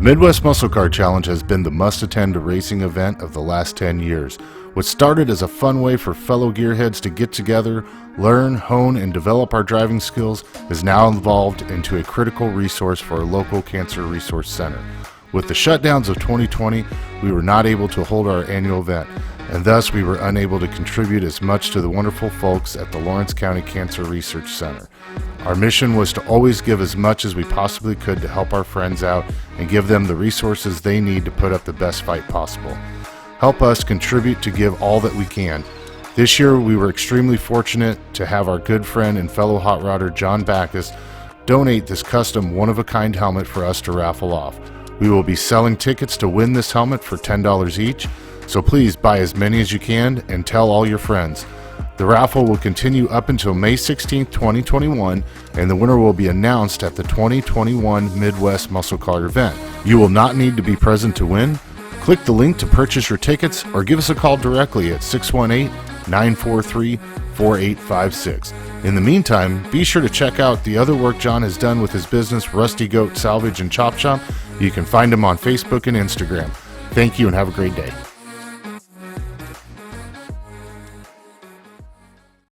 Midwest Muscle Car Challenge has been the must-attend racing event of the last 10 years. What started as a fun way for fellow gearheads to get together, learn, hone, and develop our driving skills is now evolved into a critical resource for our local Cancer Resource Center. With the shutdowns of 2020, we were not able to hold our annual event, and thus we were unable to contribute as much to the wonderful folks at the Lawrence County Cancer Research Center. Our mission was to always give as much as we possibly could to help our friends out and give them the resources they need to put up the best fight possible. Help us contribute to give all that we can. This year we were extremely fortunate to have our good friend and fellow hot rodder John Backus donate this custom one-of-a-kind helmet for us to raffle off. We will be selling tickets to win this helmet for $10 each, so please buy as many as you can and tell all your friends. The raffle will continue up until May 16, 2021, and the winner will be announced at the 2021 Midwest Muscle Car event. You will not need to be present to win. Click the link to purchase your tickets or give us a call directly at 618-943-4856. In the meantime, be sure to check out the other work John has done with his business, Rusty Goat Salvage and Chop Shop. You can find him on Facebook and Instagram. Thank you and have a great day.